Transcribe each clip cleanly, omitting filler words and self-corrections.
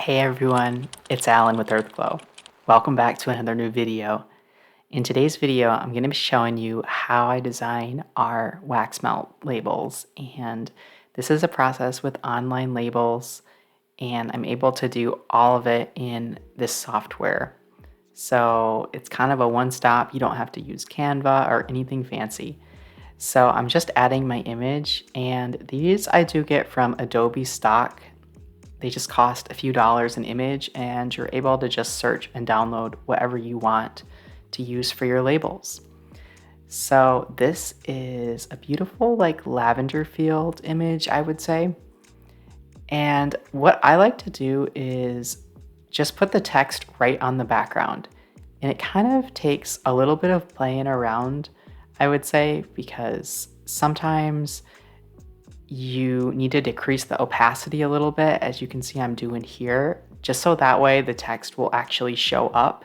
Hey everyone, it's Allen with Earthglow. Welcome back to another new video. In today's video, I'm going to be showing you how I design our wax melt labels. And this is a process with online labels, and I'm able to do all of it in this software. So it's kind of a one-stop. You don't have to use Canva or anything fancy. So I'm just adding my image, and these I do get from Adobe stock. They just cost a few dollars an image, and you're able to just search and download whatever you want to use for your labels. So this is a beautiful like lavender field image, I would say. And what I like to do is just put the text right on the background. And it kind of takes a little bit of playing around, I would say, because sometimes you need to decrease the opacity a little bit, as you can see I'm doing here, just so that way the text will actually show up.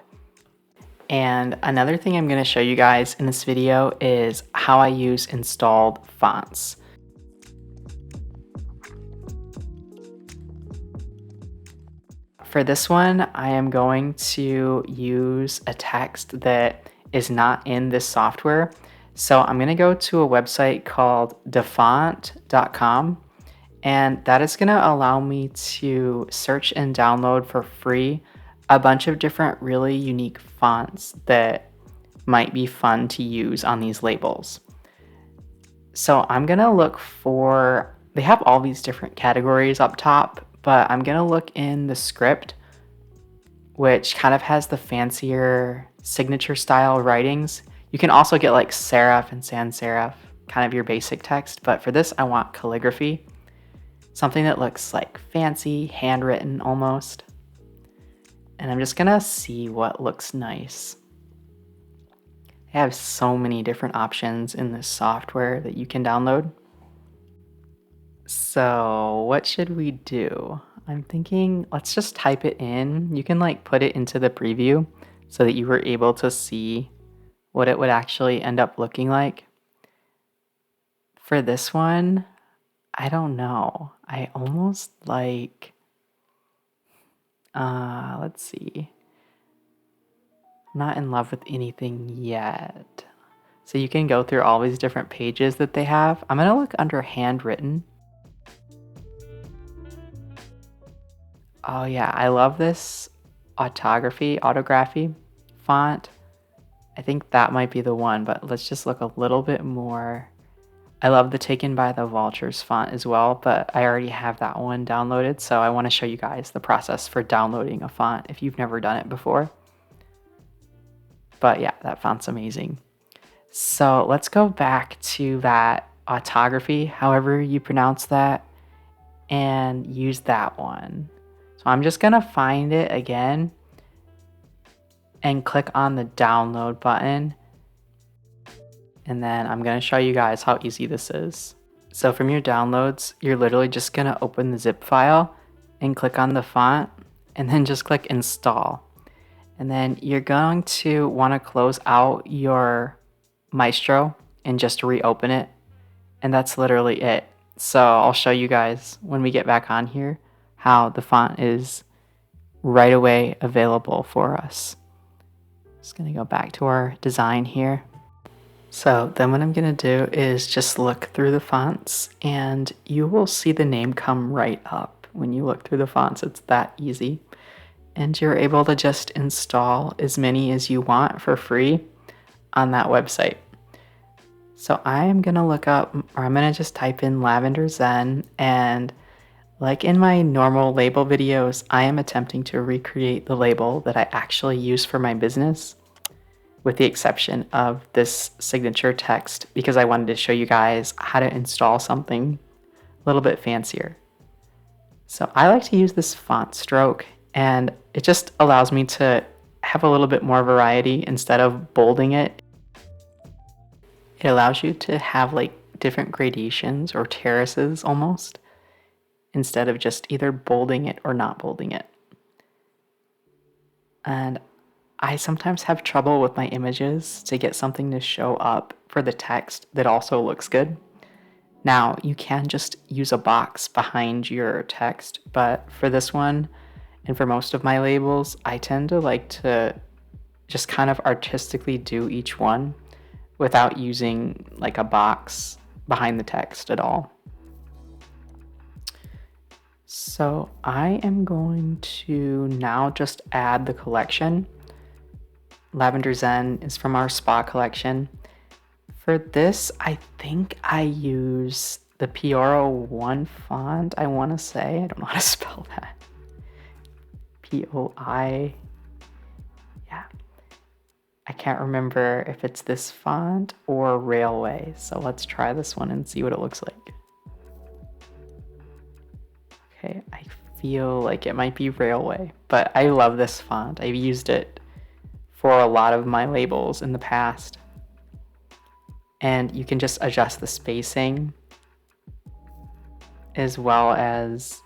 And another thing I'm going to show you guys in this video is how I use installed fonts. For this one, I am going to use a text that is not in this software. So I'm going to go to a website called defont.com, and that is going to allow me to search and download for free a bunch of different really unique fonts that might be fun to use on these labels. So I'm going to look for, they have all these different categories up top, but I'm going to look in the script, which kind of has the fancier signature style writings. You can also get like serif and sans serif, kind of your basic text, but for this I want calligraphy, something that looks like fancy, handwritten almost. And I'm just gonna see what looks nice. They have so many different options in this software that you can download. So what should we do? I'm thinking let's just type it in. You can like put it into the preview so that you were able to see what it would actually end up looking like. For this one, I don't know. I almost like, let's see. I'm not in love with anything yet. So you can go through all these different pages that they have. I'm gonna look under handwritten. Oh yeah, I love this autography font. I think that might be the one, but let's just look a little bit more. I love the Taken by the Vultures font as well, but I already have that one downloaded, so I want to show you guys the process for downloading a font if you've never done it before. But yeah, that font's amazing. So let's go back to that autography, however you pronounce that, and use that one. So I'm just gonna find it again and click on the download button. And then I'm going to show you guys how easy this is. So from your downloads, you're literally just going to open the zip file and click on the font and then just click install. And then you're going to want to close out your Maestro and just reopen it. And that's literally it. So I'll show you guys when we get back on here how the font is right away available for us. Just going to go back to our design here. So then what I'm going to do is just look through the fonts, and you will see the name come right up when you look through the fonts. It's that easy. And you're able to just install as many as you want for free on that website. So I am going to look up, or I'm going to just type in Lavender Zen, and like in my normal label videos, I am attempting to recreate the label that I actually use for my business, with the exception of this signature text, because I wanted to show you guys how to install something a little bit fancier. So I like to use this font stroke, and it just allows me to have a little bit more variety instead of bolding it. It allows you to have like different gradations or terraces almost, instead of just either bolding it or not bolding it. And I sometimes have trouble with my images to get something to show up for the text that also looks good. Now, you can just use a box behind your text, but for this one, And for most of my labels, I tend to like to just kind of artistically do each one without using like a box behind the text at all. So I am going to now just add the collection. Lavender Zen is from our spa collection. For this, I think I use the Pioro1 font, I want to say. I don't know how to spell that. P-O-I. Yeah. I can't remember if it's this font or Railway. So let's try this one and see what it looks like. Okay, I feel like it might be Railway, but I love this font. I've used it for a lot of my labels in the past. And you can just adjust the spacing as well as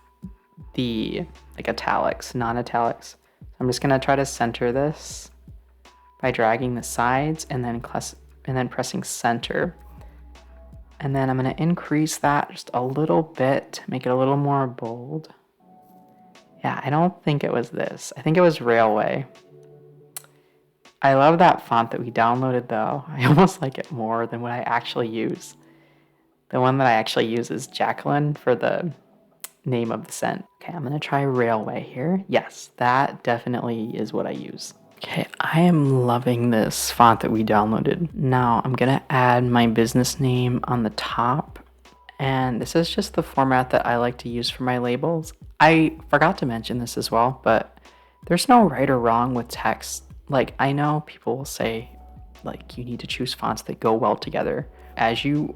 the like italics, non-italics. I'm just gonna try to center this by dragging the sides and then pressing center. And then I'm gonna increase that just a little bit, make it a little more bold. Yeah, I don't think it was this. I think it was Railway. I love that font that we downloaded though. I almost like it more than what I actually use. The one that I actually use is Jacqueline for the name of the scent. Okay, I'm gonna try Railway here. Yes, that definitely is what I use. Okay, I am loving this font that we downloaded. Now I'm gonna add my business name on the top. And this is just the format that I like to use for my labels. I forgot to mention this as well, but there's no right or wrong with text. Like, I know people will say, like, you need to choose fonts that go well together. As you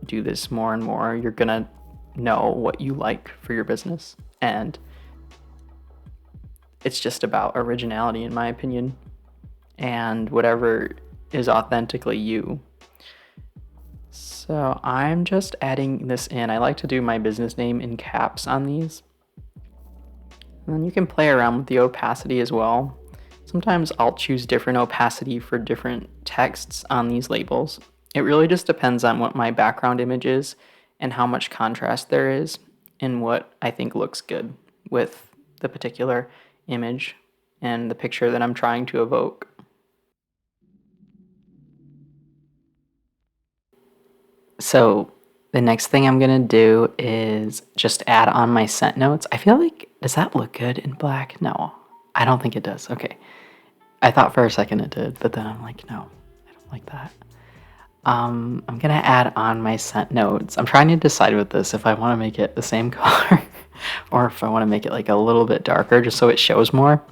do this more and more, you're gonna know what you like for your business. And it's just about originality, in my opinion, and whatever is authentically you. So I'm just adding this in. I like to do my business name in caps on these. And then you can play around with the opacity as well. Sometimes I'll choose different opacity for different texts on these labels. It really just depends on what my background image is and how much contrast there is and what I think looks good with the particular image and the picture that I'm trying to evoke. So the next thing I'm gonna do is just add on my scent notes. I feel like, does that look good in black? No, I don't think it does. Okay. I thought for a second it did, but then I'm like, no, I don't like that. I'm gonna add on my scent notes. I'm trying to decide with this if I want to make it the same color or if I want to make it like a little bit darker just so it shows more.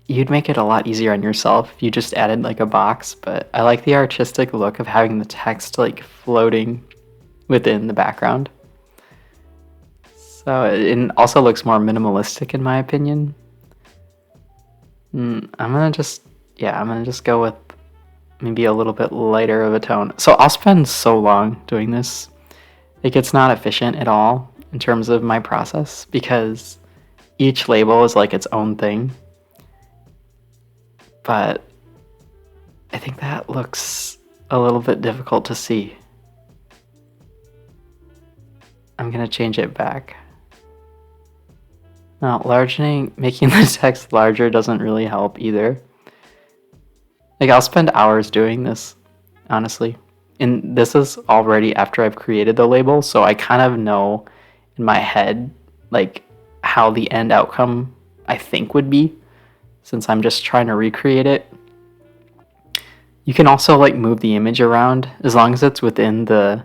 You'd make it a lot easier on yourself if you just added like a box, but I like the artistic look of having the text like floating within the background. So it also looks more minimalistic in my opinion. I'm gonna just go with maybe a little bit lighter of a tone. So I'll spend so long doing this. Like, it's not efficient at all in terms of my process because each label is like its own thing. But I think that looks a little bit difficult to see. I'm gonna change it back. Now, making the text larger doesn't really help either. Like, I'll spend hours doing this, honestly. And this is already after I've created the label, so I kind of know in my head, like, how the end outcome I think would be, since I'm just trying to recreate it. You can also, like, move the image around. As long as it's within the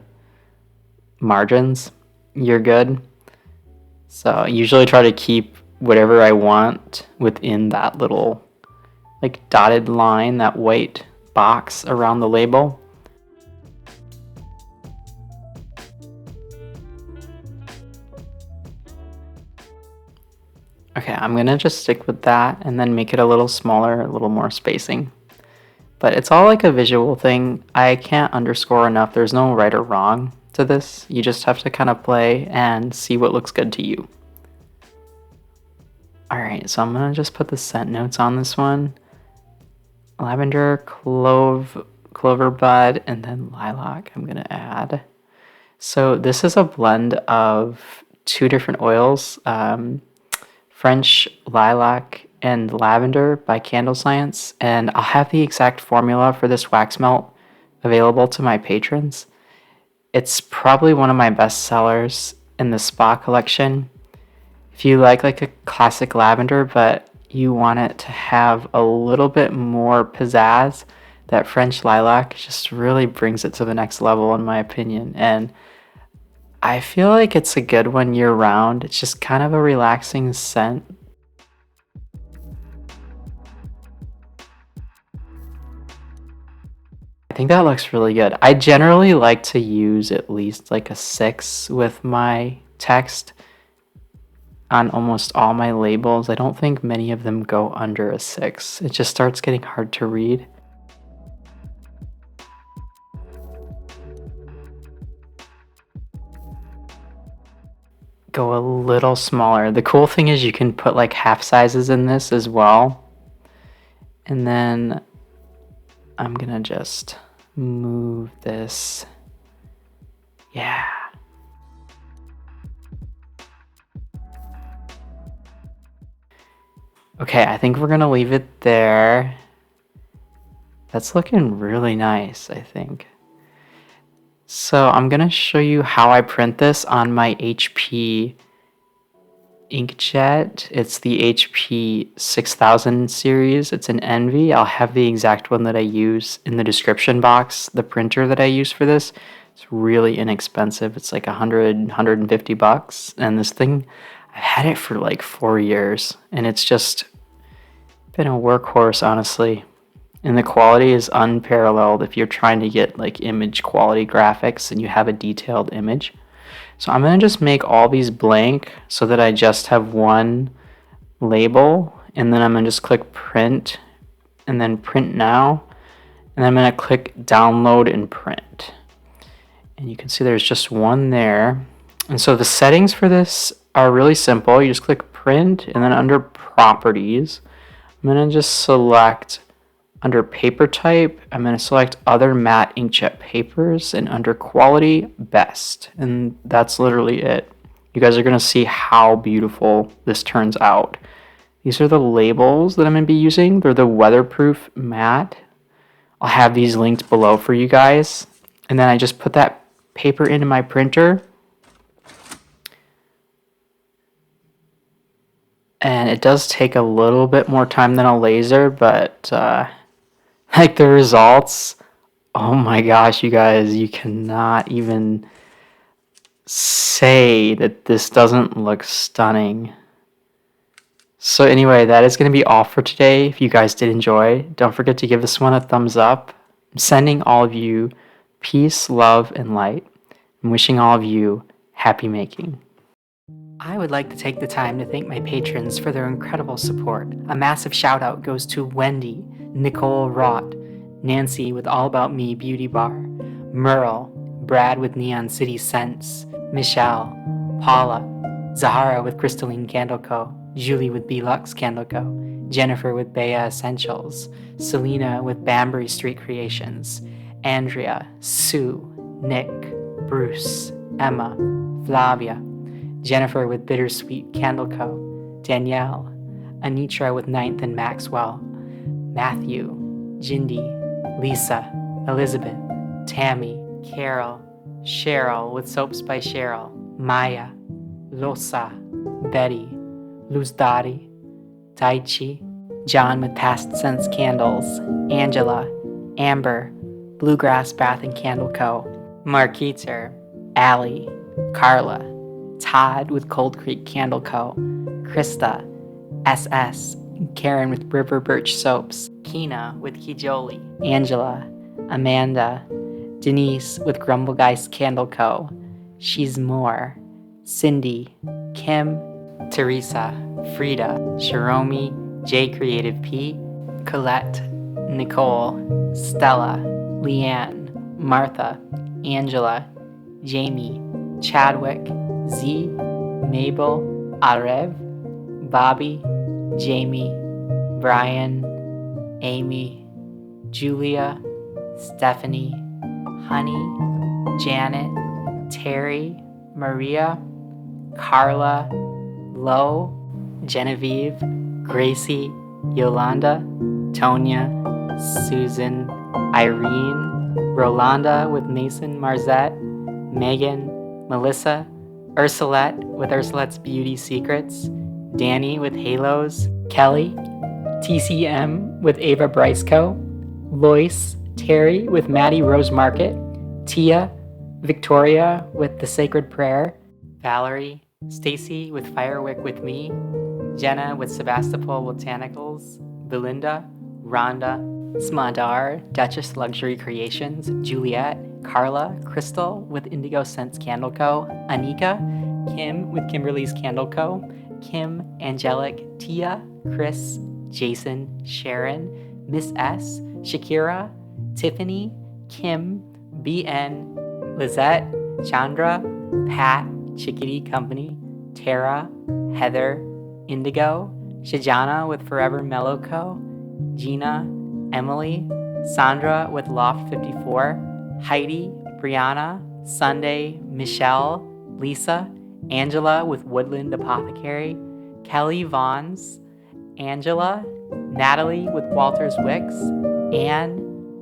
margins, you're good. So I usually try to keep whatever I want within that little like dotted line, that white box around the label. Okay, I'm gonna just stick with that and then make it a little smaller, a little more spacing. But it's all like a visual thing. I can't underscore enough. There's no right or wrong to this. You just have to kind of play and see what looks good to you. Alright, so I'm gonna just put the scent notes on this one. Lavender, clover bud, and then lilac I'm gonna add. So this is a blend of two different oils. French Lilac and Lavender by Candle Science, and I'll have the exact formula for this wax melt available to my patrons. It's probably one of my best sellers in the spa collection. If you like a classic lavender, but you want it to have a little bit more pizzazz, that French lilac just really brings it to the next level, in my opinion. And I feel like it's a good one year round. It's just kind of a relaxing scent. I think that looks really good. I generally like to use at least like a 6 with my text on almost all my labels. I don't think many of them go under a 6. It just starts getting hard to read. Go a little smaller. The cool thing is you can put like half sizes in this as well. And then I'm gonna just move this. Yeah. Okay, I think we're gonna leave it there. That's looking really nice, I think. So I'm gonna show you how I print this on my HP inkjet. It's the HP 6000 series. It's an Envy. I'll have the exact one that I use in the description box. The printer that I use for this, it's really inexpensive. It's like 150 bucks. And this thing, I've had it for like 4 years, and it's just been a workhorse, honestly. And the quality is unparalleled if you're trying to get like image quality graphics and you have a detailed image. So I'm going to just make all these blank so that I just have one label, and then I'm going to just click print and then print now, and then I'm going to click download and print. And you can see there's just one there. And so the settings for this are really simple. You just click print, and then under properties, I'm going to just select under paper type, I'm going to select other matte inkjet papers, and under quality, best. And that's literally it. You guys are going to see how beautiful this turns out. These are the labels that I'm going to be using. They're the weatherproof matte. I'll have these linked below for you guys. And then I just put that paper into my printer. And it does take a little bit more time than a laser, but like the results, oh my gosh, you guys, you cannot even say that this doesn't look stunning. So anyway, that is going to be all for today. If you guys did enjoy, don't forget to give this one a thumbs up. I'm sending all of you peace, love, and light. I'm wishing all of you happy making. I would like to take the time to thank my patrons for their incredible support. A massive shout out goes to Wendy, Nicole Rott, Nancy with All About Me Beauty Bar, Merle, Brad with Neon City Scents, Michelle, Paula, Zahara with Crystalline Candle Co., Julie with B-Lux Candle Co., Jennifer with Bea Essentials, Selena with Banbury Street Creations, Andrea, Sue, Nick, Bruce, Emma, Flavia, Jennifer with Bittersweet Candle Co., Danielle, Anitra with Ninth and Maxwell, Matthew, Jindy, Lisa, Elizabeth, Tammy, Carol, Cheryl with Soaps by Cheryl, Maya, Losa, Betty, Luzdari, Taichi, John with Past Sense Candles, Angela, Amber, Bluegrass Bath and Candle Co., Marketer, Allie, Carla, Todd with Cold Creek Candle Co., Krista, SS, Karen with River Birch Soaps, Kina with Kijoli, Angela, Amanda, Denise with Grumblegeist Candle Co., She's More, Cindy, Kim, Teresa, Frida, Shiromi, J Creative P, Colette, Nicole, Stella, Leanne, Martha, Angela, Jamie, Chadwick, Z, Mabel, Arev, Bobby, Jamie, Brian, Amy, Julia, Stephanie, Honey, Janet, Terry, Maria, Carla, Lo, Genevieve, Gracie, Yolanda, Tonya, Susan, Irene, Rolanda with Mason Marzette, Megan, Melissa, Ursulette with Ursulette's Beauty Secrets, Danny with Halos, Kelly, TCM with Ava Bryceco, Lois, Terry with Maddie Rose Market, Tia, Victoria with The Sacred Prayer, Valerie, Stacy with Firewick with Me, Jenna with Sebastopol Botanicals, Belinda, Rhonda, Smadar, Duchess Luxury Creations, Juliet, Carla, Crystal with Indigo Scents Candle Co., Anika, Kim with Kimberly's Candle Co., Kim, Angelic, Tia, Chris, Jason, Sharon, Miss S, Shakira, Tiffany, Kim, BN, Lizette, Chandra, Pat, Chickadee Company, Tara, Heather, Indigo, Shajana with Forever Mellow Co., Gina, Emily, Sandra with Loft 54, Heidi, Brianna, Sunday, Michelle, Lisa, Angela with Woodland Apothecary, Kelly Vons, Angela, Natalie with Walters Wicks, Anne,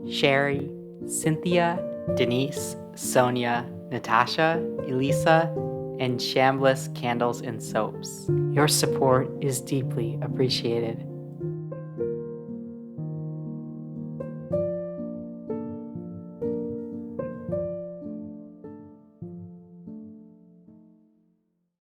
Sherry, Cynthia, Denise, Sonia, Natasha, Elisa, and Shambliss Candles and Soaps. Your support is deeply appreciated.